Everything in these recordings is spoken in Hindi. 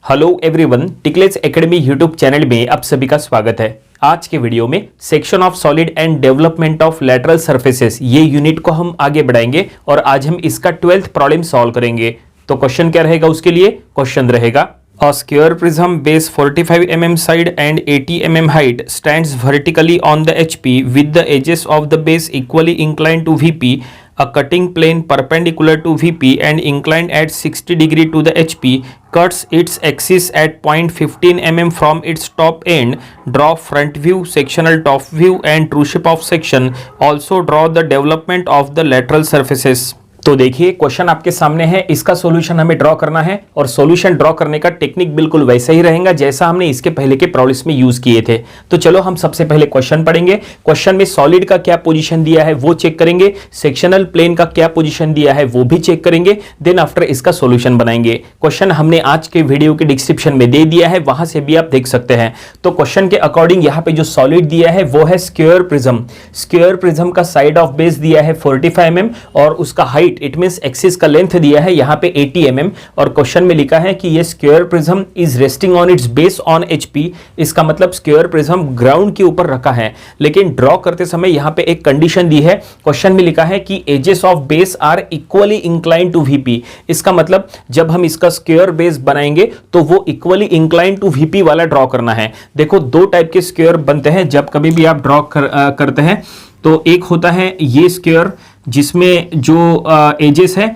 Hello everyone, Ticklets Academy YouTube channel में आप सभी का स्वागत है। आज के वीडियो में section of solid and development of lateral surfaces ये यूनिट को हम आगे बढ़ाएंगे और आज हम इसका 12th प्रॉब्लम सॉल्व करेंगे। तो क्वेश्चन क्या रहेगा उसके लिए? क्वेश्चन रहेगा A square prism base 45 mm side and 80 mm height stands vertically on the HP with the edges of the base equally inclined to VP. A cutting plane perpendicular to VP and inclined at 60 degree to the HP cuts its axis at point 15 mm from its top end. Draw front view, sectional top view and true shape of section. Also draw the development of the lateral surfaces. तो देखिए क्वेश्चन आपके सामने है, इसका सॉल्यूशन हमें ड्रॉ करना है और सॉल्यूशन ड्रॉ करने का टेक्निक बिल्कुल वैसा ही रहेगा जैसा हमने इसके पहले के प्रॉब्लम्स में यूज किए थे। तो चलो हम सबसे पहले क्वेश्चन पढ़ेंगे। क्वेश्चन में सॉलिड का क्या पोजीशन दिया है वो चेक करेंगे, सेक्शनल प्लेन का क्या पोजीशन दिया है वो भी चेक करेंगे, देन आफ्टर इसका सॉल्यूशन बनाएंगे। क्वेश्चन हमने आज के वीडियो के डिस्क्रिप्शन में दे दिया है, वहां से भी आप देख सकते हैं। तो क्वेश्चन के अकॉर्डिंग यहाँ पे जो सॉलिड दिया है वो है स्क्वायर प्रिज्म। स्क्वायर प्रिज्म का साइड ऑफ बेस दिया है 45 mm और उसका हाइट इट मींस एक्सिस का लेंथ दिया है यहाँ पे 80 mm और क्वेश्चन में लिखा है कि ये square prism is resting on it's base on HP। इसका मतलब स्क्वायर प्रिज्म ग्राउंड के ऊपर रखा है, लेकिन ड्रॉ करते समय यहाँ पे एक कंडीशन दी है। क्वेश्चन में लिखा है कि edges of base are equally incline to VP। इसका मतलब जब हम इसका स्क्वायर बेस बनाएंगे तो वो इक्वली इंक्लाइन टू VP वाला ड्रॉ करना है। देखो दो टाइप के स्क्वायर बनते हैं जब कभी भी आप ड्रॉ करते हैं। तो एक होता है ये स्क्वायर जिसमें जो एजेस है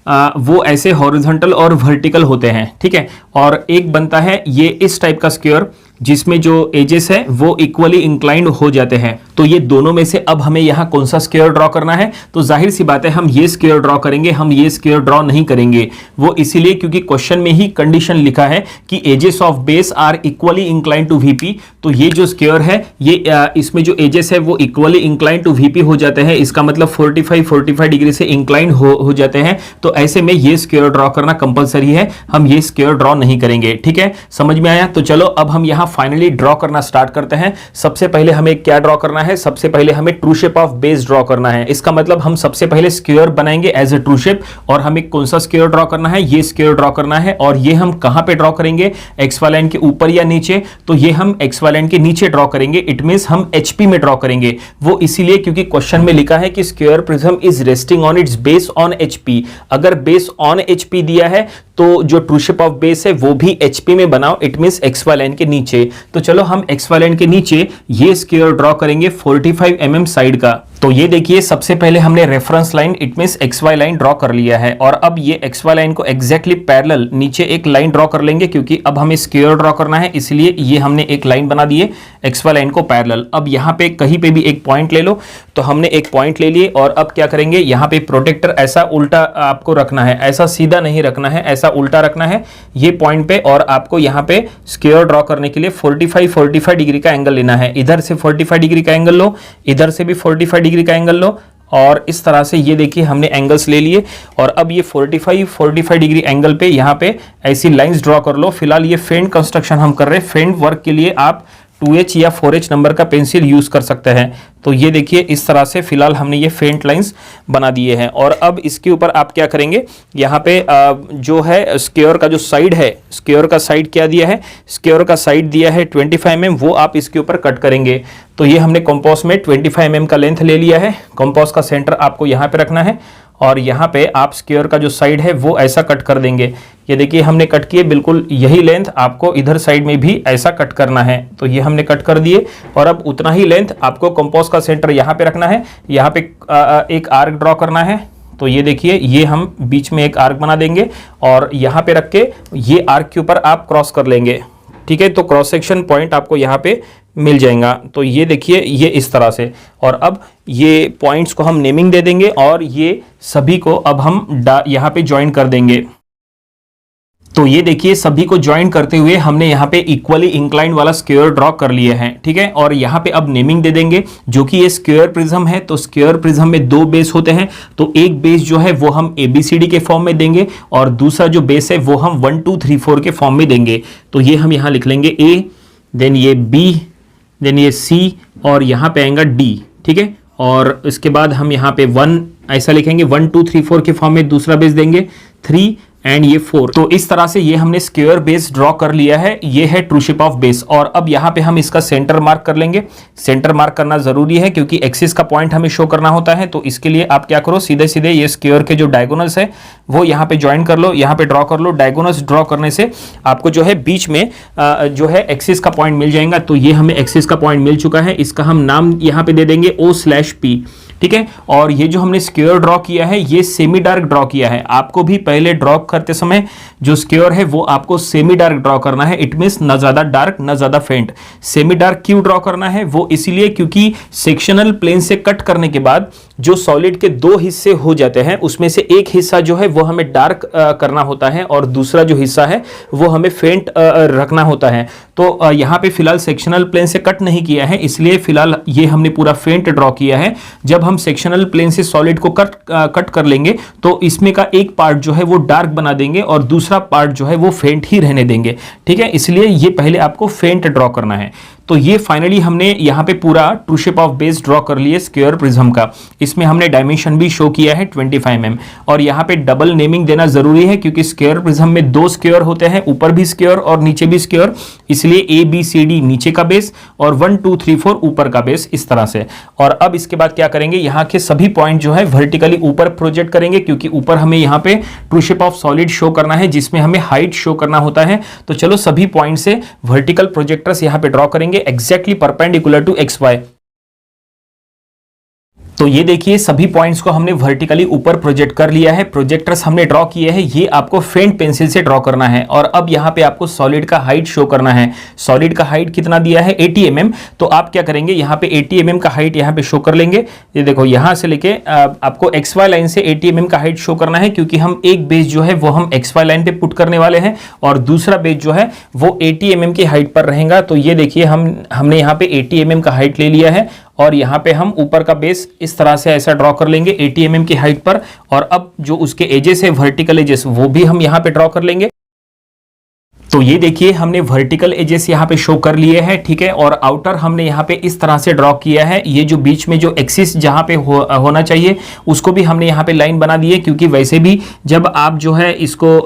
वो ऐसे हॉरिजॉन्टल और वर्टिकल होते हैं, ठीक है। और एक बनता है ये इस टाइप का स्क्वायर जिसमें जो एजेस है वो इक्वली इंक्लाइंड हो जाते हैं। तो ये दोनों में से अब हमें यहाँ कौन सा स्क्वायर ड्रॉ करना है? तो जाहिर सी बात है हम ये स्क्वायर ड्रॉ करेंगे, हम ये स्क्वायर ड्रॉ नहीं करेंगे। वो इसीलिए क्योंकि क्वेश्चन में ही कंडीशन लिखा है कि edges of base are equally inclined to VP। तो ये जो स्क्वायर है ये इसमें जो एजेस है वो इक्वली इंक्लाइंड टू VP हो जाते हैं। इसका मतलब 45 डिग्री से इंक्लाइंड हो जाते हैं। तो ऐसे में ये स्क्वायर ड्रॉ करना कंपलसरी है, हम ये स्क्वायर ड्रॉ नहीं करेंगे, ठीक है। समझ में आया? तो चलो अब हम यहाँ फाइनली ड्रॉ करना स्टार्ट करते हैं। सबसे पहले हमें क्या ड्रॉ करना है? सबसे पहले हमें true shape of base draw करना है। इसका मतलब हम सबसे पहले स्क्वायर बनाएंगे एज ए ट्रू शेप और हमें कौन सा स्क्वायर ड्रॉ करना है? ये स्क्वायर ड्रॉ करना है। और ये हम कहां पे ड्रॉ करेंगे? एक्स वाई लाइन के ऊपर या नीचे? तो ये हम एक्स वाई लाइन के नीचे ड्रॉ करेंगे। इट मींस हम HP में ड्रॉ करेंगे। वो इसीलिए क्योंकि क्वेश्चन में लिखा है कि square prism is resting on it's base on HP। अगर बेस ऑन HP दिया है तो जो ट्रू शेप ऑफ बेस है वो भी HP में बनाओ, it means X Y line के नीचे। तो चलो हम एक्स वाई लाइन के नीचे ये स्क्वायर ड्रॉ करेंगे 45 mm साइड का। तो ये देखिए सबसे पहले हमने reference line it means X Y line draw कर लिया है और अब ये एक्स वाई लाइन को एग्जैक्टली पैरेलल नीचे एक लाइन ड्रॉ कर लेंगे क्योंकि अब हमें स्क्वायर ड्रॉ करना है, इसलिए ये हमने एक लाइन बना दी है एक्स वाई लाइन को पैरेलल। अब यहाँ पे कहीं पे भी एक पॉइंट ले लो। तो हमने एक पॉइंट ले लिए और अब क्या करेंगे? यहाँ पे प्रोटेक्टर ऐसा उल्टा आपको रखना है, ऐसा सीधा नहीं रखना है, ऐसा उल्टा रखना है ये पॉइंट पे। और आपको यहाँ पे स्क्वायर ड्रॉ करने के लिए 45 डिग्री का एंगल लेना है। इधर से 45 डिग्री का एंगल लो, इधर से भी 45 डिग्री का एंगल लो और इस तरह से ये देखिए हमने एंगल्स ले लिए। और अब ये 45 डिग्री एंगल पे यहाँ पे ऐसी लाइंस ड्रॉ कर लो। फिलहाल ये फेंट कंस्ट्रक्शन हम कर रहे हैं, फेंट वर्क के लिए आप 2H या 4H नंबर का पेंसिल यूज कर सकते हैं। तो ये देखिए इस तरह से फिलहाल हमने ये फेंट लाइंस बना दिए हैं। और अब इसके ऊपर आप क्या करेंगे? यहाँ पे जो है स्क्वायर का जो साइड है, स्क्वायर का साइड क्या दिया है? स्क्वायर का साइड दिया है 25 mm, वो आप इसके ऊपर कट करेंगे। तो ये हमने कंपास में 25 mm का लेंथ ले लिया है। कंपास का सेंटर आपको यहाँ पे रखना है और यहाँ पे आप स्क्वायर का जो साइड है वो ऐसा कट कर देंगे। ये देखिए हमने कट किए, बिल्कुल यही लेंथ आपको इधर साइड में भी ऐसा कट करना है। तो ये हमने कट कर दिए और अब उतना ही लेंथ आपको कंपास का सेंटर यहाँ पे रखना है। यहाँ पे एक आर्क ड्रॉ करना है। तो ये देखिए ये हम बीच में एक आर्क बना देंगे और यहाँ पे रख के ये आर्क के ऊपर आप क्रॉस कर लेंगे, ठीक है। तो क्रॉस सेक्शन पॉइंट आपको यहाँ पे मिल जाएगा। तो ये देखिए ये इस तरह से। और अब ये पॉइंट्स को हम नेमिंग दे देंगे और ये सभी को अब हम यहाँ पे ज्वाइन कर देंगे। तो ये देखिए सभी को ज्वाइन करते हुए हमने यहाँ पे इक्वली इंक्लाइंड वाला स्क्वायर ड्रॉ कर लिए हैं, ठीक है। और यहाँ पे अब नेमिंग दे देंगे। जो कि ये स्क्वायर प्रिज्म है तो स्क्वायर प्रिज्म में दो बेस होते हैं। तो एक बेस जो है वो हम ABCD के फॉर्म में देंगे और दूसरा जो बेस है वो हम 1 2 3 4 के फॉर्म में देंगे। तो ये हम यहाँ लिख लेंगे A, देन ये B, देन ये C और यहाँ पे आएगा D, ठीक है। और इसके बाद हम यहाँ पे 1 ऐसा लिखेंगे, 1 2 3 4 के फॉर्म में दूसरा बेस देंगे, 3 एंड ये 4। तो इस तरह से ये हमने स्क्वायर बेस ड्रॉ कर लिया है, ये है ट्रू शेप ऑफ बेस। और अब यहाँ पे हम इसका सेंटर मार्क कर लेंगे। सेंटर मार्क करना जरूरी है क्योंकि एक्सिस का पॉइंट हमें शो करना होता है। तो इसके लिए आप क्या करो, सीधे सीधे ये स्क्वायर के जो डायगोनल्स है वो यहाँ पे ज्वाइन कर लो, यहाँ पे ड्रॉ कर लो। डायगोनल्स ड्रॉ करने से आपको जो है बीच में जो है एक्सिस का पॉइंट मिल जाएगा। तो ये हमें एक्सिस का पॉइंट मिल चुका है, इसका हम नाम यहाँ पे दे देंगे O/P, ठीक है। और ये जो हमने स्क्वायर ड्रॉ किया है ये सेमी डार्क ड्रॉ किया है। आपको भी पहले ड्रॉ करते समय जो स्क्वायर है वो आपको सेमी डार्क ड्रॉ करना है। इट मींस ना ज्यादा डार्क ना ज्यादा फेंट। सेमी डार्क क्यों ड्रॉ करना है, वो इसीलिए क्योंकि सेक्शनल प्लेन से कट करने के बाद जो सॉलिड के दो हिस्से हो जाते हैं उसमें से एक हिस्सा जो है वो हमें डार्क करना होता है और दूसरा जो हिस्सा है वो हमें फेंट रखना होता है। तो यहाँ पे फिलहाल सेक्शनल प्लेन से कट नहीं किया है, इसलिए फिलहाल ये हमने पूरा फेंट ड्रॉ किया है। जब हम सेक्शनल प्लेन से सॉलिड को कट कर लेंगे तो इसमें का एक पार्ट जो है वो डार्क बना देंगे और दूसरा पार्ट जो है वो फेंट ही रहने देंगे, ठीक है। इसलिए ये पहले आपको फेंट ड्रॉ करना है। तो ये फाइनली हमने यहाँ पे पूरा true shape of base draw कर लिए स्क्वायर प्रिज्म का। इसमें हमने डायमेंशन भी शो किया है 25 mm। और यहाँ पे डबल नेमिंग देना जरूरी है क्योंकि स्क्वायर प्रिज्म में दो स्क्वायर होते हैं, ऊपर भी स्क्वायर और नीचे भी स्क्वायर। इसलिए ABCD नीचे का बेस और 1 2 3 4 ऊपर का बेस, इस तरह से। और अब इसके बाद क्या करेंगे, यहाँ के सभी पॉइंट जो है वर्टिकली ऊपर प्रोजेक्ट करेंगे क्योंकि ऊपर हमें यहाँ पे true shape of solid show करना है जिसमें हमें हाइट शो करना होता है। तो चलो सभी पॉइंट से वर्टिकल प्रोजेक्टर्स यहाँ पे ड्रॉ करेंगे एग्जैक्टली परपेंडिकुलर टू XY। तो ये देखिए सभी पॉइंट्स को हमने वर्टिकली ऊपर प्रोजेक्ट कर लिया है। प्रोजेक्टर्स हमने ड्रॉ किए हैं, ये आपको फेंट पेंसिल से ड्रॉ करना है। और अब यहाँ पे आपको सॉलिड का हाइट शो करना है। सॉलिड का हाइट कितना दिया है 80 mm। तो आप क्या करेंगे, यहाँ पे 80 mm का हाइट यहाँ पे शो कर लेंगे। ये देखो यहाँ से लेके आपको XY लाइन से 80 mm का हाइट शो करना है क्योंकि हम एक बेस जो है वो हम XY लाइन पे पुट करने वाले हैं और दूसरा बेस जो है वो 80 mm की हाइट पर रहेगा। तो ये देखिए हमने यहाँ पे 80 mm का हाइट ले लिया है और यहाँ पे हम ऊपर का बेस इस तरह से ऐसा ड्रॉ कर लेंगे 80 mm की हाइट पर। और अब जो उसके एजेस है वर्टिकल एजेस वो भी हम यहाँ पे ड्रॉ कर लेंगे। तो ये देखिए हमने वर्टिकल एजेस यहाँ पे शो कर लिए हैं, ठीक है। और आउटर हमने यहाँ पे इस तरह से ड्रॉ किया है। ये जो बीच में जो एक्सिस जहाँ पे होना चाहिए उसको भी हमने यहाँ पे लाइन बना दी है क्योंकि वैसे भी जब आप जो है इसको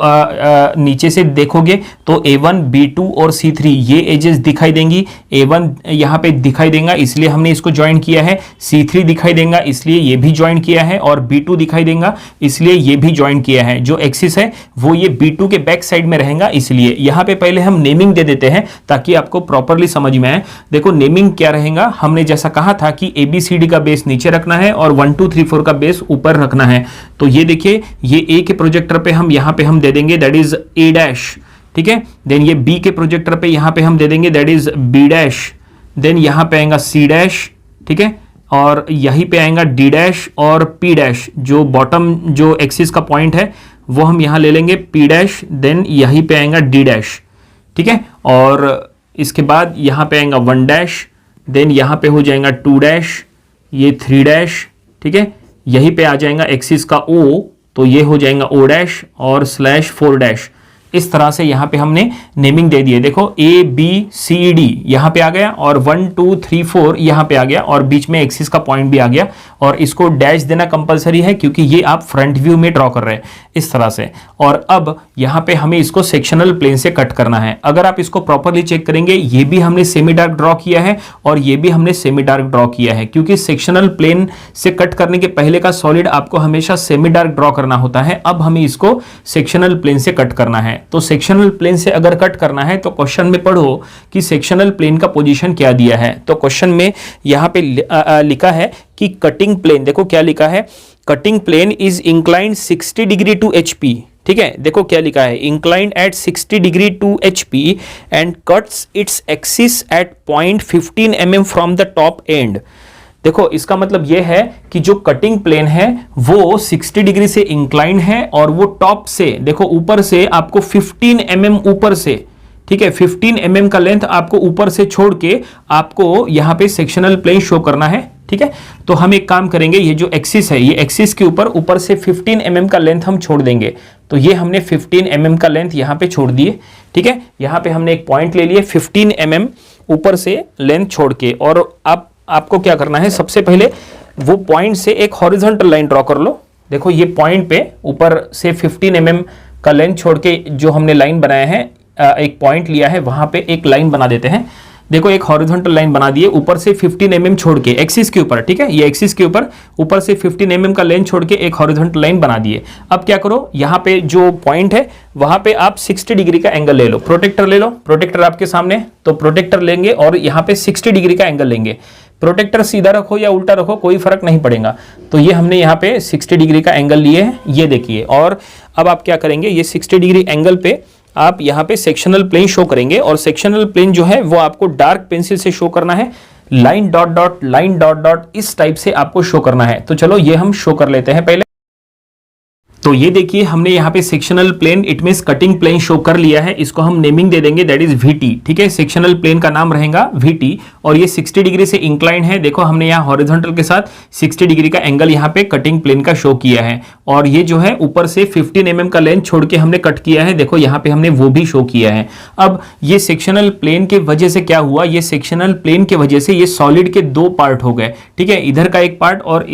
नीचे से देखोगे तो A1 B2 और C3 ये एजेस दिखाई देंगी। A1 यहाँ पे दिखाई देगा इसलिए हमने इसको ज्वाइन किया है, C3 दिखाई देगा इसलिए ये भी ज्वाइन किया है और B2 दिखाई देगा इसलिए ये भी ज्वाइन किया है। जो एक्सिस है वो ये B2 के बैक साइड में रहेगा, इसलिए यहाँ पे पहले हम नेमिंग दे देते हैं ताकि आपको प्रॉपर्ली समझ में आए। देखो नेमिंग क्या रहेगा, हमने जैसा कहा था कि ABCD का बेस नीचे रखना है और 1 2 3 4 का बेस ऊपर रखना है। तो ये देखिए ये A के प्रोजेक्टर पे हम यहाँ पे हम दे देंगे दैट इज A', ठीक है। देन ये B के प्रोजेक्टर पे यहाँ पे हम दे देंगे दैट इज B'। देन यहाँ पे आएगा C', ठीक है। और यहीं पे आएगा D' और P'। जो बॉटम जो एक्सिस का पॉइंट है वो हम यहाँ ले लेंगे P'। देन यहीं पे आएगा D', ठीक है। और इसके बाद यहाँ पे आएगा 1'। देन यहाँ पे हो जाएगा 2', ये 3', ठीक है। यहीं पे आ जाएगा एक्सिस का O, तो ये हो जाएगा O' और /4'। इस तरह से यहाँ पे हमने नेमिंग दे दिए। देखो ABCD यहाँ पे आ गया और 1 2 3 4 यहाँ पे आ गया और बीच में एक्सिस का पॉइंट भी आ गया और इसको डैश देना कंपलसरी है क्योंकि ये आप फ्रंट व्यू में ड्रॉ कर रहे हैं इस तरह से। और अब यहाँ पे हमें इसको सेक्शनल प्लेन से कट करना है। अगर आप इसको प्रॉपरली चेक करेंगे ये भी हमने सेमी डार्क ड्रॉ किया है और ये भी हमने सेमी डार्क ड्रॉ किया है क्योंकि सेक्शनल प्लेन से कट करने के पहले का सॉलिड आपको हमेशा सेमी डार्क ड्रॉ करना होता है। अब हमें इसको सेक्शनल प्लेन से कट करना है। तो सेक्शनल प्लेन से अगर कट करना है तो क्वेश्चन में पढ़ो कि सेक्शनल प्लेन का पोजीशन क्या दिया है। तो क्वेश्चन में यहाँ पे लिखा है कि कटिंग प्लेन, देखो क्या लिखा है, cutting plane is inclined 60 degree to HP, ठीक है। देखो क्या लिखा है, inclined at 60 degree to HP and cuts its axis at point 15 mm from the top end. देखो इसका मतलब यह है कि जो कटिंग प्लेन है वो 60 डिग्री से इंक्लाइन है और वो टॉप से, देखो ऊपर से आपको 15 mm ऊपर से, ठीक है, 15 mm का लेंथ आपको ऊपर से छोड़ के आपको यहाँ पे सेक्शनल प्लेन शो करना है, ठीक है। तो हम एक काम करेंगे, ये जो एक्सिस है ये एक्सिस के ऊपर से 15 mm का लेंथ हम छोड़ देंगे। तो ये हमने 15 mm का लेंथ यहाँ पे छोड़ दिए, ठीक है। यहाँ पे हमने एक पॉइंट ले लिए 15 mm ऊपर से लेंथ छोड़ के। और अब आपको क्या करना है, सबसे पहले वो पॉइंट से एक हॉरिजॉन्टल लाइन ड्रॉ कर लो। देखो ये पॉइंट पे ऊपर से 15 mm का लेंथ छोड़ के जो हमने लाइन बनाया है, एक पॉइंट लिया है, वहां पे एक लाइन बना देते हैं। देखो एक हॉरिजॉन्टल लाइन बना दी है ऊपर से 15 mm छोड़ के एक्सिस के ऊपर, ठीक है, ये एक्सिस के ऊपर से 15 mm का लेंथ छोड़ के एक हॉरिजॉन्टल लाइन बना दी है। अब क्या करो, यहाँ पे जो पॉइंट है वहां पे आप 60 डिग्री का एंगल ले लो, प्रोटेक्टर ले लो, प्रोटेक्टर आपके सामने, तो प्रोटेक्टर लेंगे और यहाँ पे 60 डिग्री का एंगल लेंगे। प्रोटेक्टर सीधा रखो या उल्टा रखो कोई फर्क नहीं पड़ेगा। तो ये हमने यहाँ पे 60 डिग्री का एंगल लिए है, ये देखिए। और अब आप क्या करेंगे, ये 60 डिग्री एंगल पे आप यहाँ पे सेक्शनल प्लेन शो करेंगे, और सेक्शनल प्लेन जो है वो आपको डार्क पेंसिल से शो करना है, line dot dot line dot dot इस टाइप से आपको शो करना है। तो चलो ये हम शो कर लेते हैं पहले। तो ये देखिए हमने यहाँ पे sectional plane, it means cutting plane show कर लिया है। इसको हम नेमिंग दे देंगे, दैट इज VT, ठीक है। सेक्शनल प्लेन का नाम रहेगा VT, और ये 60 डिग्री से इंक्लाइन है। देखो हमने यहाँ हॉरिजॉन्टल के साथ 60 डिग्री का एंगल यहाँ पे कटिंग प्लेन का शो किया है, और ये जो है ऊपर से 15 mm का लेंथ छोड़ के हमने कट किया है, देखो यहाँ पे हमने वो भी शो किया है। अब ये सेक्शनल प्लेन के वजह से क्या हुआ, ये सेक्शनल प्लेन के वजह से ये सॉलिड के दो पार्ट हो गए, ठीक है, इधर का एक पार्ट और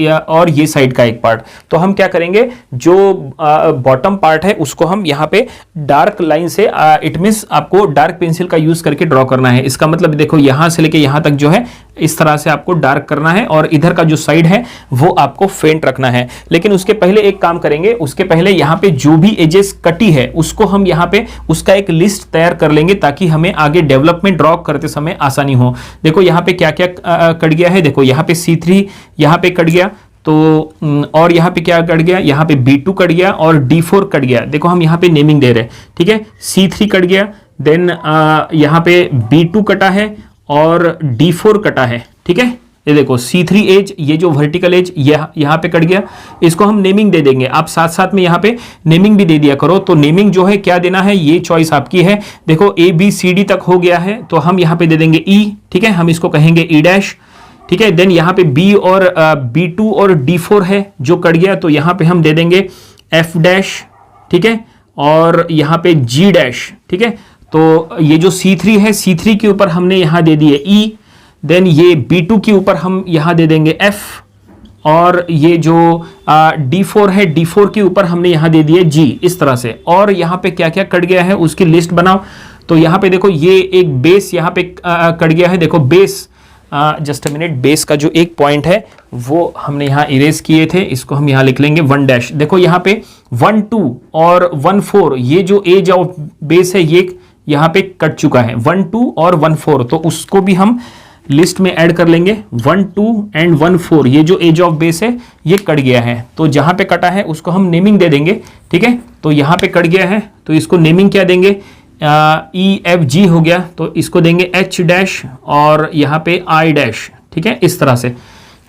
ये साइड का एक पार्ट। तो हम क्या करेंगे, जो बॉटम पार्ट है उसको हम यहाँ पे डार्क लाइन से, इट मींस आपको डार्क पेंसिल का यूज करके ड्रॉ करना है। इसका मतलब देखो यहां से लेके यहां तक जो है इस तरह से आपको डार्क करना है, और इधर का जो साइड है वो आपको फेंट रखना है। लेकिन उसके पहले एक काम करेंगे, उसके पहले यहाँ पे जो भी एजेस कटी है उसको हम यहाँ पे उसका एक लिस्ट तैयार कर लेंगे, ताकि हमें आगे डेवलपमेंट ड्रॉ करते समय आसानी हो। देखो यहाँ पे क्या क्या कट गया है, देखो यहाँ पे C3 यहाँ पे कट गया, तो और यहाँ पे क्या कट गया, यहाँ पे B2 कट गया और D4 कट गया। देखो हम यहाँ पे नेमिंग दे रहे हैं, ठीक है। C3 कट गया, देन यहाँ पे B2 कटा है और D4 कटा है, ठीक है। ये देखो C3 एज, ये जो वर्टिकल एज यहाँ पे कट गया, इसको हम नेमिंग दे देंगे। आप साथ साथ में यहाँ पे नेमिंग भी दे दिया करो। तो नेमिंग जो है क्या देना है, ये चॉइस आपकी है। देखो ABCD तक हो गया है, तो हम यहाँ पे दे देंगे E, ठीक है, हम इसको कहेंगे E', ठीक है। देन यहाँ पे B और B2 और D4 है जो कट गया, तो यहाँ पे हम दे देंगे F', ठीक है, और यहाँ पे G', ठीक है। तो ये जो C3 है, C3 के ऊपर हमने यहाँ दे दिए E, देन ये B2 के ऊपर हम यहाँ दे देंगे F, और ये जो D4 है, D4 के ऊपर हमने यहाँ दे दिए G, इस तरह से। और यहाँ पे क्या क्या कट गया है उसकी लिस्ट बनाओ। तो यहाँ पे देखो ये एक बेस यहाँ पे कट गया है, देखो base, just a minute, base का जो एक पॉइंट है वो हमने यहाँ इरेज किए थे, इसको हम यहाँ लिख लेंगे 1'। देखो यहाँ पे 1, 2 और 1, 4 ये जो एज ऑफ बेस है ये यहाँ पे कट चुका है, 1, 2 और 1, 4, तो उसको भी हम लिस्ट में ऐड कर लेंगे। 1, 2 एंड 1, 4 ये जो एज ऑफ बेस है ये कट गया है, तो जहां पे कटा है उसको हम नेमिंग दे देंगे, ठीक है। तो यहाँ पे कट गया है तो इसको नेमिंग क्या देंगे, EFG हो गया, तो इसको देंगे H' और यहाँ पे I', ठीक है, इस तरह से।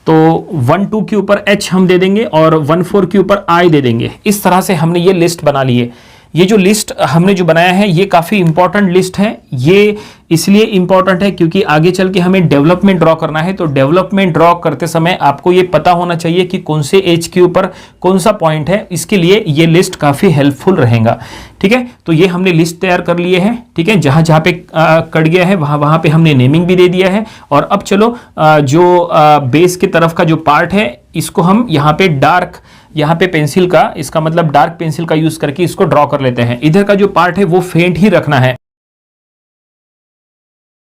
तो 1, 2 के ऊपर H हम दे देंगे और 1, 4 के ऊपर I दे देंगे। इस तरह से हमने ये लिस्ट बना ली है। ये जो लिस्ट हमने जो बनाया है ये काफ़ी इंपॉर्टेंट लिस्ट है। ये इसलिए इंपॉर्टेंट है क्योंकि आगे चल के हमें डेवलपमेंट ड्रॉ करना है, तो डेवलपमेंट ड्रॉ करते समय आपको ये पता होना चाहिए कि कौन से एज के ऊपर कौन सा पॉइंट है। इसके लिए ये लिस्ट काफ़ी हेल्पफुल रहेगा, ठीक है। तो ये हमने लिस्ट तैयार कर लिए है, ठीक है। जहाँ जहाँ पे कट गया है वहाँ पे हमने नेमिंग भी दे दिया है। और अब चलो जो बेस की तरफ का जो पार्ट है इसको हम यहाँ पे डार्क, यहाँ पे पेंसिल का, इसका मतलब डार्क पेंसिल का यूज करके इसको ड्रॉ कर लेते हैं। इधर का जो पार्ट है वो फेंट ही रखना है।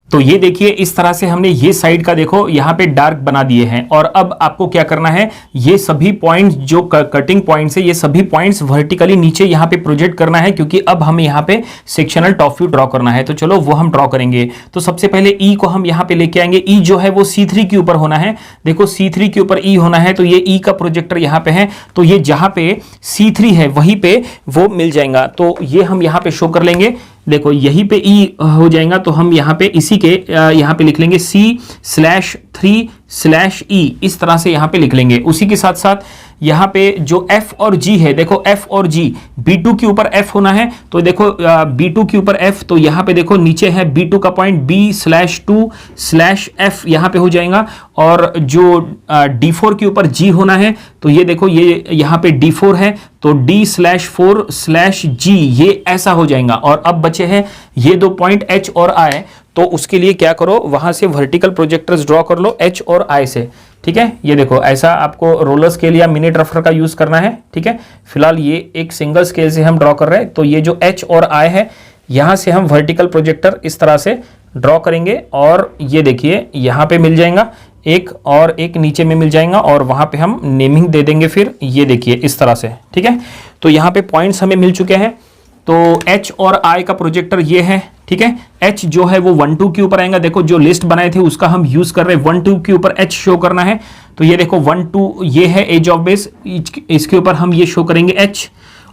तो ये देखिए इस तरह से हमने ये साइड का देखो यहाँ पे डार्क बना दिए हैं। और अब आपको क्या करना है, ये सभी पॉइंट्स जो कटिंग पॉइंट्स है ये सभी पॉइंट्स वर्टिकली नीचे यहाँ पे प्रोजेक्ट करना है, क्योंकि अब हमें यहाँ पे सेक्शनल टॉप व्यू ड्रॉ करना है। तो चलो वो हम ड्रॉ करेंगे। तो सबसे पहले E को हम यहाँ पे लेके आएंगे। E जो है वो C3 के ऊपर होना है। देखो C3 के ऊपर E होना है, तो ये E का प्रोजेक्टर यहाँ पे है, तो ये जहाँ पे C3 है वहीं पे वो मिल जाएगा। तो ये हम यहाँ पे शो कर लेंगे। देखो यहीं पे E हो जाएगा, तो हम यहाँ पे इसी के यहाँ पे लिख लेंगे C/3/E, इस तरह से यहाँ पे लिख लेंगे। उसी के साथ साथ यहाँ पे जो F और G है, देखो F और G, B2 के ऊपर F होना है, तो देखो B2 के ऊपर F, तो यहाँ पे देखो नीचे है B2 का पॉइंट, B/2/F यहाँ पे हो जाएगा। और जो D4 के ऊपर G होना है, तो ये देखो ये यहाँ पे D4 है, तो D/4/G ये ऐसा हो जाएगा। और अब बचे हैं ये दो पॉइंट H और I, तो उसके लिए क्या करो, वहां से वर्टिकल प्रोजेक्टर्स ड्रॉ कर लो H और I से। ठीक है, ये देखो ऐसा आपको रोलर स्केल या मिनी ड्राफ्टर का यूज करना है। ठीक है, फिलहाल ये एक सिंगल स्केल से हम ड्रॉ कर रहे हैं, तो ये जो H और I है यहां से हम वर्टिकल प्रोजेक्टर इस तरह से ड्रॉ करेंगे और ये देखिए यहाँ पे मिल जाएगा एक और एक नीचे में मिल जाएगा और वहां पे हम नेमिंग दे देंगे फिर ये देखिए इस तरह से। ठीक है, तो यहाँ पे पॉइंट्स हमें मिल चुके हैं। तो H और I का प्रोजेक्टर ये है। ठीक है, H जो है वो 1 2 के ऊपर आएगा। देखो जो लिस्ट बनाए थे उसका हम यूज कर रहे हैं, 1 2 के ऊपर H शो करना है। तो ये देखो 1 2 ये है एज ऑफ बेस, इसके ऊपर हम ये शो करेंगे H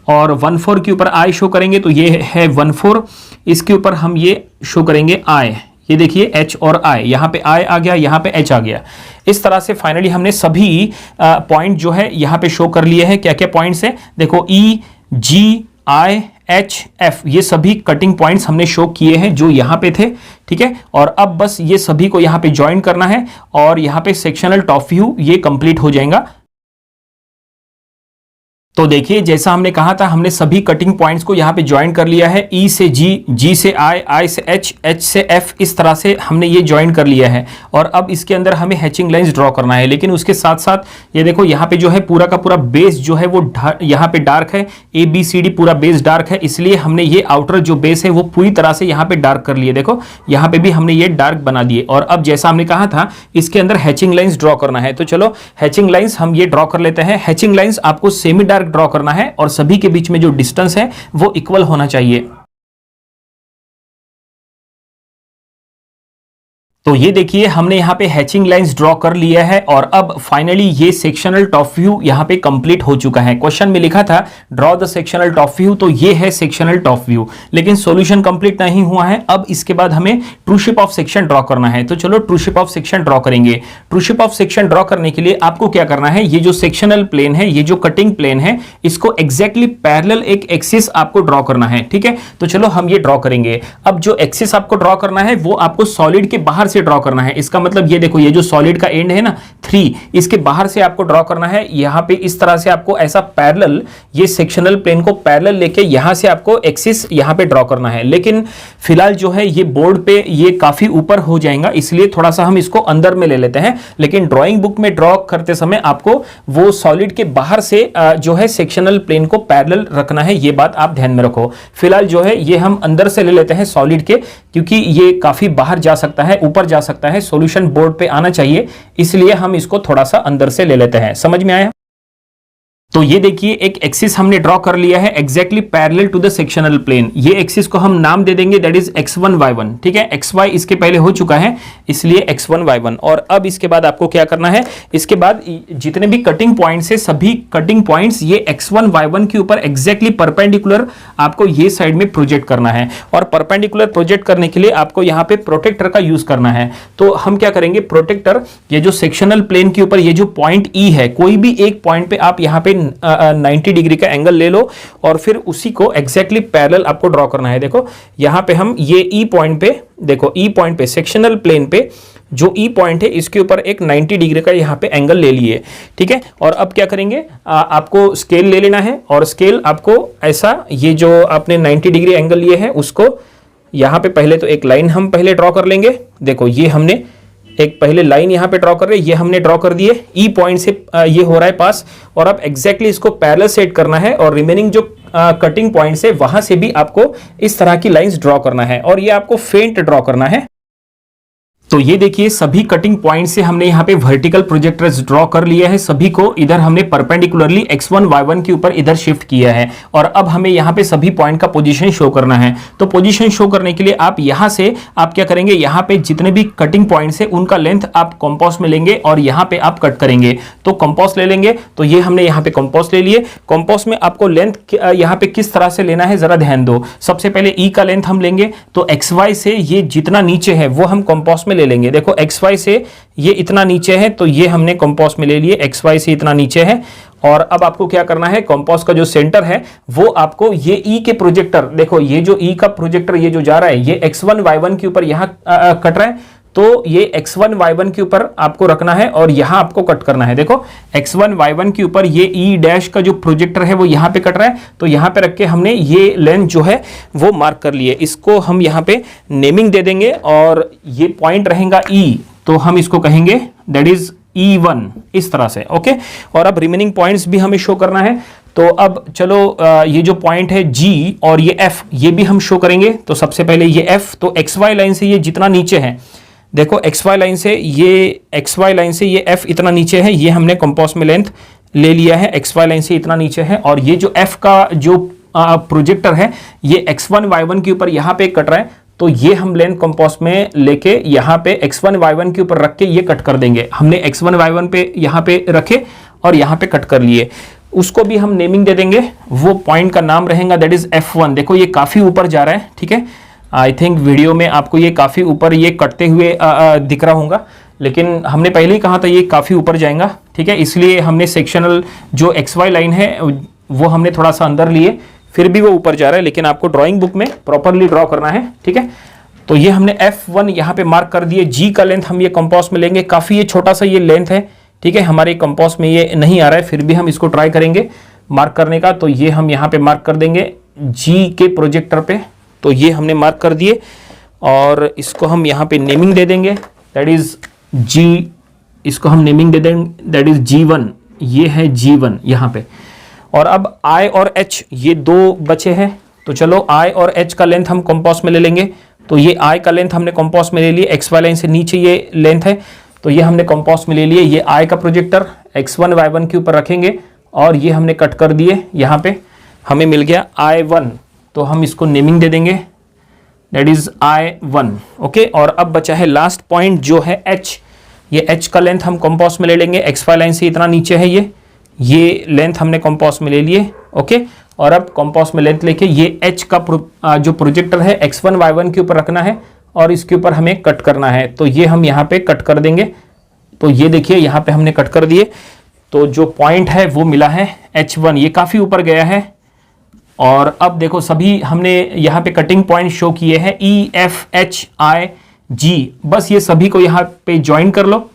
और 1 4 के ऊपर I शो करेंगे, तो ये है 1 4, इसके ऊपर हम ये शो करेंगे I। ये देखिए H और I, यहाँ पे I आ गया, यहाँ पे H आ गया। इस तरह से फाइनली हमने सभी पॉइंट जो है यहाँ पे शो कर लिए हैं। क्या क्या पॉइंट्स है देखो, E G I H F, ये सभी कटिंग पॉइंट्स हमने शो किए हैं जो यहाँ पे थे। ठीक है, और अब बस ये सभी को यहाँ पे ज्वाइन करना है और यहाँ पे सेक्शनल टॉप व्यू ये कंप्लीट हो जाएगा। तो देखिए जैसा हमने कहा था, हमने सभी कटिंग पॉइंट्स को यहाँ पे ज्वाइन कर लिया है। E से G, G से I, I से H, H से F, इस तरह से हमने ये ज्वाइन कर लिया है। और अब इसके अंदर हमें हैचिंग लाइंस ड्रॉ करना है, लेकिन उसके साथ साथ ये देखो यहाँ पे जो है पूरा का पूरा बेस जो है वो यहाँ पे डार्क है, ABCD पूरा बेस डार्क है, इसलिए हमने ये आउटर जो बेस है वो पूरी तरह से यहाँ पे डार्क कर लिए। देखो यहाँ पे भी हमने ये डार्क बना दिए। और अब जैसा हमने कहा था इसके अंदर हैचिंग लाइंस ड्रॉ करना है, तो चलो हैचिंग लाइंस हम ये ड्रॉ कर लेते हैं। हैचिंग लाइंस आपको सेमी डार्क ड्रॉ करना है और सभी के बीच में जो डिस्टेंस है वो इक्वल होना चाहिए। तो ये देखिए हमने यहाँ पे हैचिंग लाइंस ड्रॉ कर लिया है और अब फाइनली ये सेक्शनल टॉप व्यू यहाँ पे कंप्लीट हो चुका है। क्वेश्चन में लिखा था draw the sectional top view, तो ये है सेक्शनल टॉप व्यू, लेकिन सॉल्यूशन कंप्लीट नहीं हुआ है। अब इसके बाद हमें true shape of section draw करना है, तो चलो true shape of section draw करेंगे। True shape of section draw करने के लिए आपको क्या करना है, ये जो सेक्शनल प्लेन है, ये जो कटिंग प्लेन है, इसको एग्जैक्टली पैरेलल एक एक्सिस आपको ड्रॉ करना है। ठीक है, तो चलो हम ये ड्रॉ करेंगे। अब जो एक्सिस आपको ड्रॉ करना है वो आपको सॉलिड के बाहर से ड्रॉ करना है। इसका मतलब ये देखो, ये जो सॉलिड का एंड है ना 3, इसके बाहर से आपको ड्रॉ करना है। यहां पे इस तरह से आपको ऐसा पैरेलल, ये सेक्शनल प्लेन को पैरेलल लेके यहां से आपको एक्सिस यहां पे ड्रॉ करना है। लेकिन फिलहाल जो है ये बोर्ड पे ये काफी ऊपर हो जाएगा, इसलिए थोड़ा सा हम इसको अंदर में ले लेते हैं। लेकिन ड्राइंग बुक में ड्रॉ करते समय आपको वो सॉलिड के बाहर से जो है सेक्शनल प्लेन को पैरेलल रखना है, ये बात आप ध्यान में रखो। फिलहाल जो है ये हम अंदर से ले लेते हैं सॉलिड के, क्योंकि ये काफी बाहर जा सकता है, ऊपर जा सकता है, सॉल्यूशन बोर्ड पे आना चाहिए, इसलिए हम इसको थोड़ा सा अंदर से ले लेते हैं। समझ में आया? तो ये देखिए एक एक्सिस हमने ड्रॉ कर लिया है exactly parallel to the sectional plane. ये एक्सिस को हम नाम दे देंगे, दैट इज x1 y1। ठीक है, xy इसके पहले हो चुका है, इसलिए x1 y1। और अब इसके बाद आपको क्या करना है, इसके बाद जितने भी कटिंग पॉइंट्स है, सभी कटिंग पॉइंट्स ये x1 y1 के ऊपर एग्जैक्टली परपेंडिकुलर आपको ये साइड में प्रोजेक्ट करना है। और परपेंडिकुलर प्रोजेक्ट करने के लिए आपको यहाँ पे प्रोटेक्टर का यूज करना है। तो हम क्या करेंगे, प्रोटेक्टर ये जो सेक्शनल प्लेन के ऊपर ये जो पॉइंट E है, कोई भी एक पॉइंट पे आप यहाँ पे 90 डिग्री का एंगल ले लो और फिर उसी को एग्जैक्टली पैरेलल आपको ड्रॉ करना है। देखो यहाँ पे हम ये ई पॉइंट पे, देखो ई पॉइंट पे सेक्शनल प्लेन पे जो ई पॉइंट है इसके ऊपर एक 90 डिग्री का यहाँ पे एंगल ले लिए। ठीक है, और अब क्या करेंगे, आपको स्केल ले लेना है और स्केल आपको ऐसा, ये जो आपने 90 डिग्री एंगल लिए है उसको यहाँ पे पहले तो एक लाइन हम पहले ड्रॉ कर लेंगे। देखो ये हमने एक पहले लाइन यहाँ पे ड्रॉ कर रहे हैं, ये हमने ड्रॉ कर दिए, ई पॉइंट से ये हो रहा है पास। और अब एग्जैक्टली इसको पैरेलल सेट करना है और रिमेनिंग जो कटिंग पॉइंट है वहां से भी आपको इस तरह की लाइंस ड्रॉ करना है और ये आपको फेंट ड्रॉ करना है। तो ये देखिए सभी कटिंग पॉइंट से हमने यहाँ पे वर्टिकल प्रोजेक्टर्स ड्रॉ कर लिया है, सभी को इधर हमने परपेंडिकुलरली x1 y1 के ऊपर इधर शिफ्ट किया है। और अब हमें यहाँ पे सभी पॉइंट का पोजीशन शो करना है। तो पोजीशन शो करने के लिए आप यहाँ से आप क्या करेंगे, यहाँ पे जितने भी कटिंग पॉइंट्स है उनका लेंथ आप कंपास में लेंगे और यहाँ पे आप कट करेंगे। तो कंपास ले लेंगे, तो ये हमने यहाँ पे कंपास ले लिए। कंपास में आपको लेंथ यहाँ पे किस तरह से लेना है जरा ध्यान दो। सबसे पहले ई का लेंथ हम लेंगे, तो XY से ये जितना नीचे है वो हम कंपास में ले लेंगे। देखो XY से ये इतना नीचे है, तो ये हमने कंपास में ले लिए, XY से इतना नीचे है। और अब आपको क्या करना है, कंपास का जो सेंटर है वो आपको ये E के प्रोजेक्टर, देखो ये जो E का प्रोजेक्टर ये जो जा रहा है ये x1 y1 के ऊपर यहाँ कट रहा है, तो ये x1 y1 के ऊपर आपको रखना है और यहां आपको कट करना है। देखो x1 y1 के ऊपर ये ई डैश का जो प्रोजेक्टर है वो यहां पे कट रहा है, तो यहां पे रख के हमने ये लेंथ जो है वो मार्क कर लिए। इसको हम यहां पे नेमिंग दे देंगे और ये पॉइंट रहेगा E, तो हम इसको कहेंगे दैट इज E1 इस तरह से। ओके, और अब रिमेनिंग पॉइंट्स भी हमें शो करना है। तो अब चलो ये जो पॉइंट है G और ये F ये भी हम शो करेंगे। तो सबसे पहले ये F, तो XY लाइन से ये जितना नीचे है, देखो XY लाइन से ये F इतना नीचे है, ये हमने कंपास में लेंथ ले लिया है, XY लाइन से इतना नीचे है। और ये जो F का जो प्रोजेक्टर है ये X1 Y1 के ऊपर यहाँ पे कट रहा है, तो ये हम लेंथ कंपास में लेके यहाँ पे X1 Y1 के ऊपर रख के ये कट कर देंगे। हमने X1 Y1 पे यहाँ पे रखे और यहाँ पे कट कर लिए। उसको भी हम नेमिंग दे देंगे, वो पॉइंट का नाम रहेगा दैट इज F1। देखो ये काफी ऊपर जा रहा है, ठीक है। आई थिंक वीडियो में आपको ये काफी ऊपर ये कटते हुए दिख रहा होगा, लेकिन हमने पहले ही कहा था ये काफी ऊपर जाएगा, ठीक है। इसलिए हमने सेक्शनल जो XY लाइन है वो हमने थोड़ा सा अंदर लिए, फिर भी वो ऊपर जा रहा है, लेकिन आपको ड्राइंग बुक में प्रॉपरली ड्रॉ करना है, ठीक है। तो ये हमने F1 यहाँ पे मार्क कर दिए। G का लेंथ हम ये कंपास में लेंगे, काफी ये छोटा सा ये लेंथ है, ठीक है। हमारे कंपास में ये नहीं आ रहा है, फिर भी हम इसको ट्राई करेंगे मार्क करने का। तो ये हम यहाँ पे मार्क कर देंगे G के प्रोजेक्टर पे, तो ये हमने मार्क कर दिए और इसको हम यहाँ पे नेमिंग दे देंगे दैट इज G। इसको हम नेमिंग दे देंगे दैट इज G1, ये है G1 यहाँ पे। और अब I और H ये दो बचे हैं, तो चलो I और H का लेंथ हम कंपास में ले लेंगे। तो ये I का लेंथ हमने कंपास में ले लिए, XY लाइन से नीचे ये लेंथ है, तो ये हमने कंपास में ले लिए। ये I का प्रोजेक्टर X1 Y1 के ऊपर रखेंगे और ये हमने कट कर दिए। यहाँ पे हमें मिल गया I1, तो हम इसको नेमिंग दे देंगे दैट इज I1। ओके, और अब बचा है लास्ट पॉइंट जो है H। ये H का लेंथ हम कंपास में ले लेंगे, XY लाइन से इतना नीचे है ये लेंथ हमने कंपास में ले लिए। ओके, और अब कंपास में लेंथ लेके ये H का जो प्रोजेक्टर है X1 Y1 के ऊपर रखना है और इसके ऊपर हमें कट करना है। तो ये हम यहाँ पे कट कर देंगे। तो ये देखिए यहाँ पे हमने कट कर दिए, तो जो पॉइंट है वो मिला है H1, ये काफी ऊपर गया है। और अब देखो सभी हमने यहाँ पे कटिंग पॉइंट शो किए हैं E, F, H, I, G, बस ये सभी को यहाँ पे ज्वाइन कर लो।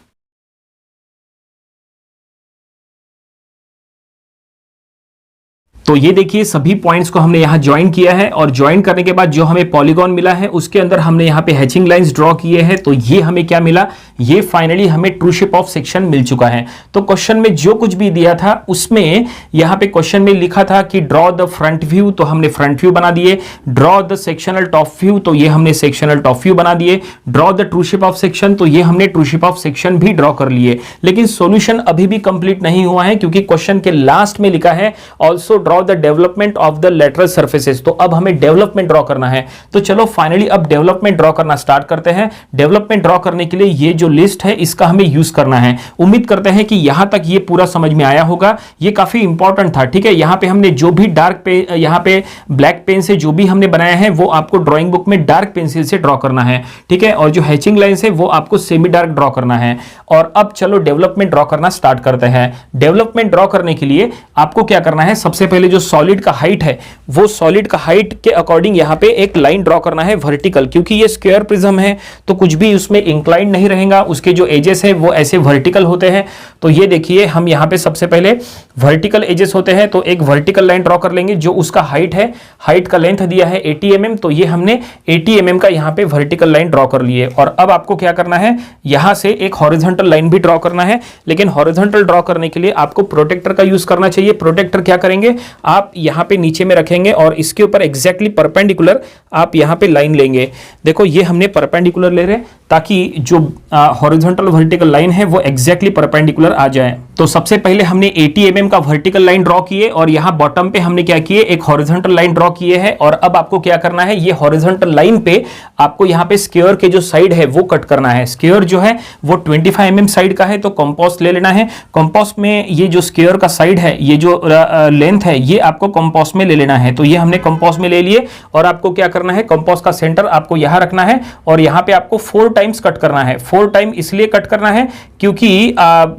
तो ये देखिए सभी पॉइंट्स को हमने यहाँ ज्वाइन किया है और ज्वाइन करने के बाद जो हमें पॉलीगॉन मिला है उसके अंदर हमने यहाँ पे हैचिंग लाइंस ड्रॉ किए हैं। तो ये हमें क्या मिला, ये फाइनली हमें ट्रू शेप ऑफ सेक्शन मिल चुका है। तो क्वेश्चन में जो कुछ भी दिया था उसमें यहाँ पे क्वेश्चन में लिखा था कि ड्रॉ द फ्रंट व्यू, तो हमने फ्रंट व्यू बना दिए। Draw the sectional top view, तो ये हमने सेक्शनल टॉप व्यू बना दिए। Draw the true shape of section, तो ये हमने ट्रू शेप ऑफ सेक्शन भी ड्रॉ कर लिए। लेकिन सॉल्यूशन अभी भी कंप्लीट नहीं हुआ है, क्योंकि क्वेश्चन के लास्ट में लिखा है also draw the development of the lateral surfaces. तो अब हमें डेवलपमेंट ड्रॉ करना है। तो चलो फाइनली अब डेवलपमेंट ड्रॉ करना स्टार्ट करते हैं। डेवलपमेंट ड्रॉ करने के लिए ये जो लिस्ट है इसका हमें यूज करना है। उम्मीद करते हैं कि यहां तक ये पूरा समझ में आया होगा। ये काफी इंपॉर्टेंट था, ठीक है। यहां पे हमने जो भी डार्क पे यहां पे ब्लैक पेन से जो भी हमने बनाया है वो आपको ड्रॉइंग बुक में डार्क पेंसिल से ड्रॉ करना है, ठीक है। और जो हैचिंग लाइंस है वो आपको सेमी डार्क ड्रॉ करना है। और अब चलो डेवलपमेंट ड्रॉ करना स्टार्ट करते हैं। डेवलपमेंट ड्रॉ करने के लिए आपको क्या करना है, सबसे पहले जो सॉलिड का हाइट है वो सॉलिड का हाइट के अकॉर्डिंग यहां पे एक लाइन ड्रॉ करना है वर्टिकल, क्योंकि ये स्क्वायर प्रिज्म है तो कुछ भी उसमें इंक्लाइंड नहीं रहेगा, उसके जो एजेस है वो ऐसे वर्टिकल होते हैं। तो ये देखिए हम यहां पे सबसे पहले वर्टिकल एजेस होते हैं, तो एक वर्टिकल लाइन ड्रॉ कर लेंगे जो उसका हाइट है। हाइट का लेंथ दिया है 80 mm, तो ये हमने 80 mm का यहां पे वर्टिकल लाइन ड्रॉ कर लिए। और अब आपको क्या करना है, यहां से एक हॉरिजॉन्टल लाइन भी ड्रॉ करना है, लेकिन हॉरिजॉन्टल ड्रॉ करने के लिए आपको प्रोटेक्टर का यूज करना चाहिए। प्रोटेक्टर क्या करेंगे, आप यहां पे नीचे में रखेंगे और इसके ऊपर एग्जैक्टली परपेंडिकुलर आप यहां पे लाइन लेंगे। देखो ये हमने परपेंडिकुलर ले रहे ताकि जो हॉरिजॉन्टल वर्टिकल लाइन है वो एग्जैक्टली परपेंडिकुलर आ जाए। तो सबसे पहले हमने 80 mm का वर्टिकल लाइन ड्रॉ किए और यहां बॉटम पे हमने क्या किए, एक हॉरिजॉन्टल लाइन ड्रॉ किए है। और अब आपको क्या करना है, ये हॉरिजॉन्टल लाइन पे आपको यहां पे स्क्वायर के जो साइड है वो कट करना है। स्क्वायर जो है वो 25 mm साइड का है, तो कंपास ले लेना है। कंपास में ये जो स्क्वायर का साइड है, ये जो लेंथ है, ये आपको कंपास में ले लेना है। तो ये हमने कंपास में ले लिए और आपको क्या करना है, कंपास का सेंटर आपको यहां रखना है और यहां पे आपको 4 टाइम्स कट करना है। 4 टाइम इसलिए कट करना है क्योंकि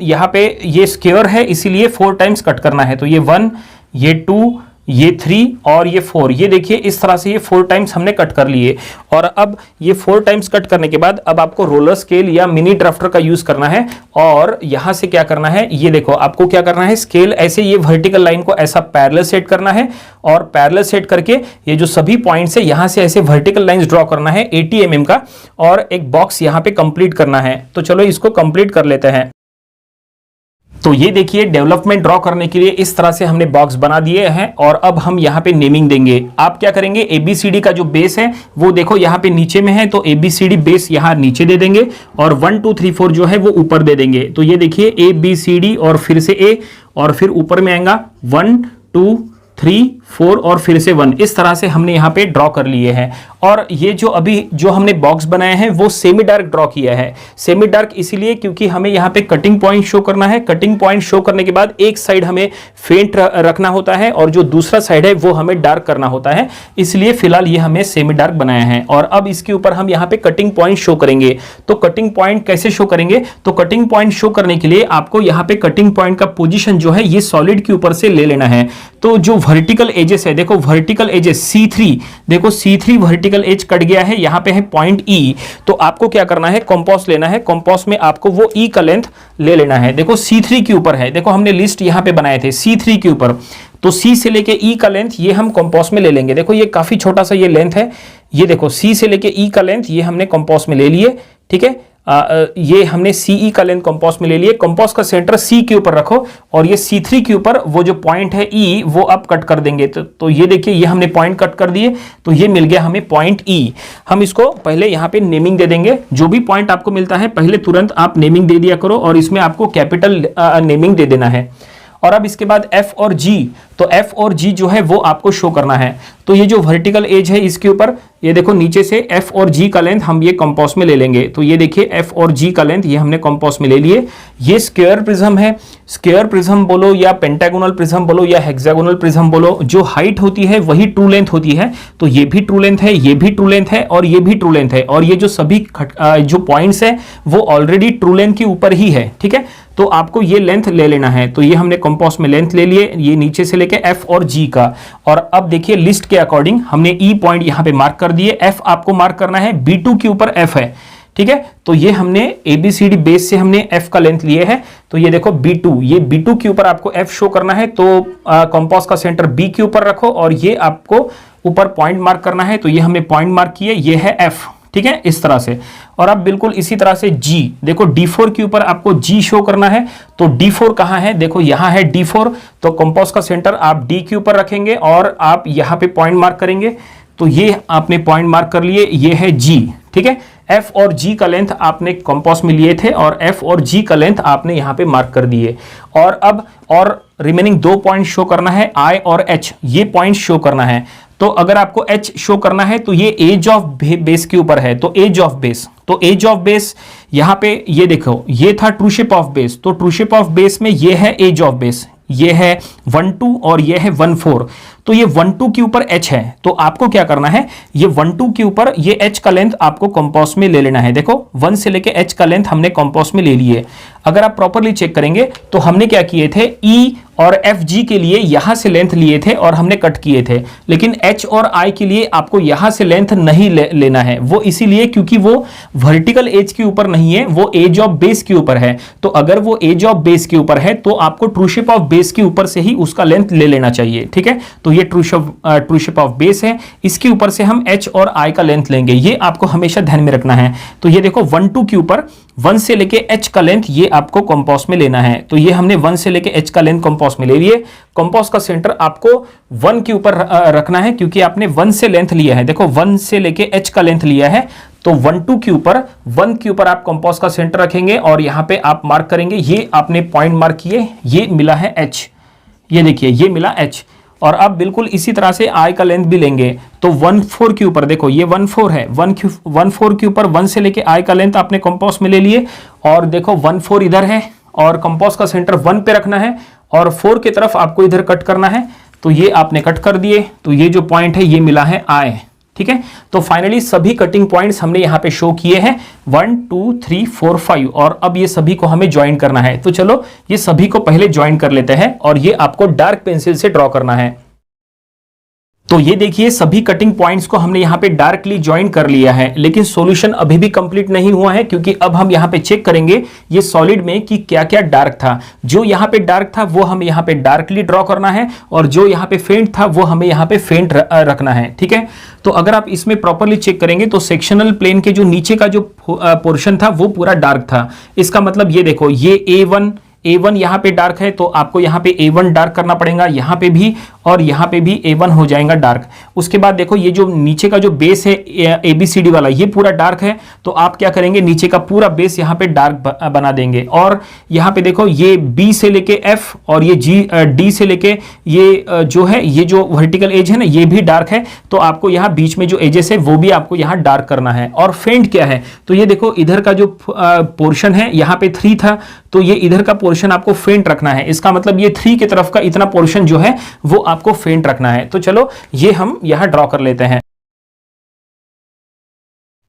यहां पे ये स्क्वायर है, इसीलिए 4 टाइम्स कट करना है। तो ये 1, ये 2, ये 3 और ये 4, ये देखिए इस तरह से ये 4 टाइम्स हमने कट कर लिए। और अब ये 4 टाइम्स कट करने के बाद अब आपको रोलर स्केल या मिनी ड्राफ्टर का यूज करना है और यहां से क्या करना है, ये देखो आपको क्या करना है, स्केल ऐसे ये वर्टिकल लाइन को ऐसा पैरेलल सेट करना है और पैरेलल सेट करके ये जो सभी पॉइंट्स है यहां से ऐसे वर्टिकल लाइंस ड्रॉ करना है 80 mm का और एक बॉक्स यहां पे कंप्लीट करना है। तो चलो इसको कंप्लीट कर लेते हैं। तो ये देखिए डेवलपमेंट ड्रॉ करने के लिए इस तरह से हमने बॉक्स बना दिए हैं और अब हम यहाँ पे नेमिंग देंगे। आप क्या करेंगे, ABCD का जो बेस है वो देखो यहाँ पे नीचे में है, तो ABCD बेस यहाँ नीचे दे देंगे और 1 2 3 4 जो है वो ऊपर दे देंगे। तो ये देखिए ABCD और फिर से A और फिर ऊपर में आएगा 1 2 3 4 और फिर से 1, इस तरह से हमने यहाँ पे ड्रॉ कर लिए हैं। और ये जो अभी जो हमने बॉक्स बनाए हैं वो सेमी डार्क ड्रॉ किया है। सेमी डार्क इसीलिए क्योंकि हमें यहाँ पे कटिंग पॉइंट शो करना है। कटिंग पॉइंट शो करने के बाद एक साइड हमें फेंट रखना होता है और जो दूसरा साइड है वो हमें डार्क करना होता है, इसलिए फिलहाल ये हमें सेमी डार्क बनाया है। और अब इसके ऊपर हम यहाँ पे कटिंग पॉइंट शो करेंगे। तो कटिंग पॉइंट कैसे शो करेंगे, तो कटिंग पॉइंट शो करने के लिए आपको यहाँ पे कटिंग पॉइंट का पोजिशन जो है ये सॉलिड के ऊपर से ले लेना है। तो जो वर्टिकल एजेस है, देखो वर्टिकल एजेस C3, देखो C3 वर्टिकल एज कट गया है, यहां पे है पॉइंट E। तो आपको क्या करना है, कंपास लेना है, कंपास में आपको वो E का लेंथ ले लेना है। देखो C3 के ऊपर है, देखो हमने लिस्ट यहां पे बनाए थे C3 के ऊपर, तो C से लेके E का लेंथ ये हम कंपास में ले लेंगे। देखो ये काफी छोटा सा ये लेंथ है, ये देखो C से लेके E का लेंथ ये हमने कंपास में ले लिए, ठीक है। ये हमने CE का लेंथ कंपास में ले लिए। कंपास का सेंटर C के ऊपर रखो और ये C3 के ऊपर वो जो पॉइंट है E वो अब कट कर देंगे। तो ये देखिए ये हमने पॉइंट कट कर दिए, तो ये मिल गया हमें पॉइंट E। हम इसको पहले यहाँ पे नेमिंग दे देंगे। जो भी पॉइंट आपको मिलता है पहले तुरंत आप नेमिंग दे दिया करो और इसमें आपको कैपिटल नेमिंग दे देना है। और अब इसके बाद F और G, तो F और G जो है वो आपको शो करना है। तो ये जो वर्टिकल एज है इसके ऊपर ये देखो नीचे से F और G का लेंथ हम ये कंपास में ले लेंगे। तो ये देखिए F और G का लेंथ ये हमने कंपास में ले लिए। ये स्क्वायर प्रिज्म है, स्क्वायर प्रिज्म बोलो या पेंटागोनल प्रिज्म बोलो या हेक्सागोनल प्रिज्म बोलो, जो हाइट होती है वही ट्रू लेंथ होती है। तो ये भी ट्रू लेंथ है, ये भी ट्रू लेंथ है और ये भी ट्रू लेंथ है। और ये जो सभी जो पॉइंट्स है वो ऑलरेडी ट्रू लेंथ के ऊपर ही है, ठीक है। तो आपको ये लेंथ ले लेना है। तो ये हमने कंपास में लेंथ ले लिए, ये नीचे से लेके F और G का। और अब देखिए लिस्ट के अकॉर्डिंग हमने E पॉइंट यहां पे मार्क कर दिए। F आपको मार्क करना है, B2 के ऊपर F है, ठीक है। तो ये हमने ABCD बेस से हमने F का लेंथ लिए है। तो ये देखो B2, ये B2 के ऊपर आपको F शो करना है। तो कंपास का सेंटर B के ऊपर रखो और ये आपको ऊपर पॉइंट मार्क करना है। तो ये हमने पॉइंट मार्क किए, ये है F, ठीक है, इस तरह से। और अब बिल्कुल इसी तरह से G, देखो D4 के ऊपर आपको G शो करना है। तो D4 कहां है, देखो यहां है D4। तो कंपास का सेंटर आप D के ऊपर रखेंगे और आप यहां पे पॉइंट मार्क करेंगे। तो ये आपने पॉइंट मार्क कर लिए, ये है G, ठीक है। F और G का लेंथ आपने कंपास में लिए थे और F और G का लेंथ आपने यहां पे मार्क कर दिए। और अब और रिमेनिंग 2 पॉइंट शो करना है, I और H, ये पॉइंट शो करना है। तो अगर आपको H शो करना है तो ये एज ऑफ बेस के ऊपर है। तो एज ऑफ बेस, तो एज ऑफ बेस यहां पे ये देखो ये था ट्रू शेप ऑफ बेस। तो ट्रू शेप ऑफ बेस में ये है एज ऑफ बेस, ये है 1 2 और ये है 1 4। तो ये 1 2 के ऊपर H है। तो आपको क्या करना है, ये 1 2 के ऊपर ये H का लेंथ आपको कंपास में ले लेना है। देखो 1 से लेके H का लेंथ हमने कंपास में ले लिए। अगर आप प्रॉपरली चेक करेंगे तो हमने क्या किए थे, E और FG के लिए यहां से लेंथ लिए थे और हमने कट किए थे, लेकिन H और I के लिए आपको यहां से लेंथ नहीं लेना है। वो इसीलिए क्योंकि वो वर्टिकल एज के ऊपर नहीं है, वो एज ऑफ बेस के ऊपर है। तो अगर वो एज ऑफ बेस के ऊपर है तो आपको ट्रू शेप ऑफ बेस के ऊपर से ही उसका लेंथ ले लेना चाहिए, ठीक है। तो ये ट्रू शेप ऑफ बेस है, इसके ऊपर से हम H और I का लेंथ लेंगे, ये आपको हमेशा ध्यान में रखना है। तो ये देखो 1 2 के ऊपर 1 से लेके H का लेंथ ये आपको कंपास में लेना है। तो ये हमने 1 से लेके H का लेंथ कंपास में ले लिए। कंपास का सेंटर आपको 1 के ऊपर रखना है क्योंकि आपने 1 से लेंथ लिया है। देखो 1 से लेके H का लेंथ लिया है। तो 1 2 के ऊपर 1 के ऊपर आप कंपास का सेंटर रखेंगे और यहां पे आप मार्क करेंगे। ये आपने पॉइंट मार्क किए, ये मिला है H, ये देखिए ये मिला H। और अब बिल्कुल इसी तरह से I का लेंथ भी लेंगे। तो 1 4 के ऊपर देखो ये 1 4 है, 1 4 के ऊपर 1 से लेके I का लेंथ आपने कंपास में ले लिए। और देखो 1 4 इधर है और कंपास का सेंटर 1 पे रखना है और 4 की तरफ आपको इधर कट करना है। तो ये आपने कट कर दिए। तो ये जो पॉइंट है ये मिला है I, ठीक है। तो फाइनली सभी कटिंग पॉइंट्स हमने यहां पे शो किए हैं 1 2 3 4 5। और अब ये सभी को हमें ज्वाइन करना है। तो चलो ये सभी को पहले ज्वाइन कर लेते हैं और ये आपको डार्क पेंसिल से ड्रॉ करना है। तो ये देखिए सभी कटिंग पॉइंट्स को हमने यहाँ पे डार्कली ज्वाइन कर लिया है, लेकिन सॉल्यूशन अभी भी कंप्लीट नहीं हुआ है, क्योंकि अब हम यहाँ पे चेक करेंगे ये सॉलिड में कि क्या क्या डार्क था। जो यहाँ पे डार्क था वो हमें यहाँ पे डार्कली ड्रॉ करना है, और जो यहाँ पे फेंट था वो हमें यहाँ पे फेंट रखना है। ठीक है, तो अगर आप इसमें प्रॉपरली चेक करेंगे तो सेक्शनल प्लेन के जो नीचे का जो पोर्शन था वो पूरा डार्क था। इसका मतलब ये देखो, ये A1 यहाँ पे डार्क है, तो आपको यहाँ पे A1 डार्क करना पड़ेगा, यहाँ पे भी और यहाँ पे भी A1 हो जाएगा डार्क। उसके बाद देखो ये जो नीचे का जो बेस है ABCD वाला, ये पूरा डार्क है, तो आप क्या करेंगे, नीचे का पूरा बेस यहाँ पे डार्क बना देंगे। और यहाँ पे देखो ये B से लेके F और ये D से लेके ये जो है, ये जो वर्टिकल एज है ना, ये भी डार्क है, तो आपको यहाँ बीच में जो एजेस है वो भी आपको यहाँ डार्क करना है। और फेंट क्या है, तो ये देखो इधर का जो पोर्शन है यहाँ पे 3 था, तो ये इधर का पोर्शन आपको फेंट रखना है। इसका मतलब ये 3 की तरफ का इतना पोर्शन जो है वो आपको फेंट रखना है। तो चलो ये हम यहां ड्रॉ कर लेते हैं।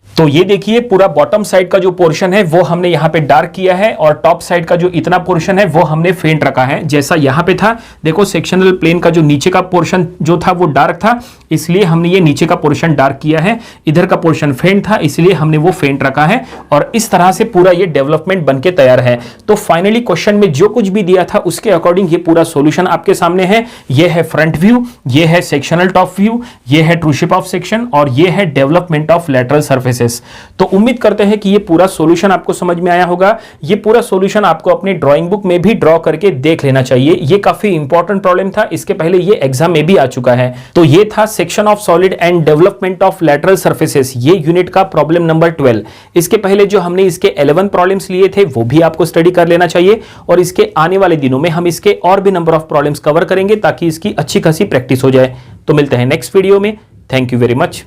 तो ये देखिए पूरा बॉटम साइड का जो पोर्शन है वो हमने यहाँ पे डार्क किया है, और टॉप साइड का जो इतना पोर्शन है वो हमने फेंट रखा है, जैसा यहाँ पे था। देखो सेक्शनल प्लेन का जो नीचे का पोर्शन जो था वो डार्क था, इसलिए हमने ये नीचे का पोर्शन डार्क किया है। इधर का पोर्शन फेंट था, इसलिए हमने वो फेंट रखा है, और इस तरह से पूरा ये डेवलपमेंट बनके तैयार है। तो फाइनली क्वेश्चन में जो कुछ भी दिया था उसके अकॉर्डिंग ये पूरा सोल्यूशन आपके सामने है। ये है फ्रंट व्यू, ये है सेक्शनल टॉप व्यू, ये है ट्रू शेप ऑफ सेक्शन, और ये है डेवलपमेंट ऑफ लैटरल सर्फेसेस। तो उम्मीद करते हैं कि ये पूरा सॉल्यूशन आपको समझ में आया होगा। ये पूरा सॉल्यूशन आपको अपनी ड्राइंग बुक में भी ड्रॉ करके देख लेना चाहिए। ये काफी इंपॉर्टेंट प्रॉब्लम था, इसके पहले ये एग्जाम में भी आ चुका है। तो ये था section of solid and development of lateral surfaces, ये यूनिट का प्रॉब्लम नंबर 12। इसके पहले जो हमने इसके 11 प्रॉब्लम्स लिए थे वो भी आपको स्टडी कर लेना चाहिए, और इसके आने वाले दिनों में हम इसके और भी नंबर ऑफ प्रॉब्लम्स कवर करेंगे ताकि इसकी अच्छी खासी प्रैक्टिस हो जाए। तो मिलते हैं नेक्स्ट वीडियो में। Thank you very much.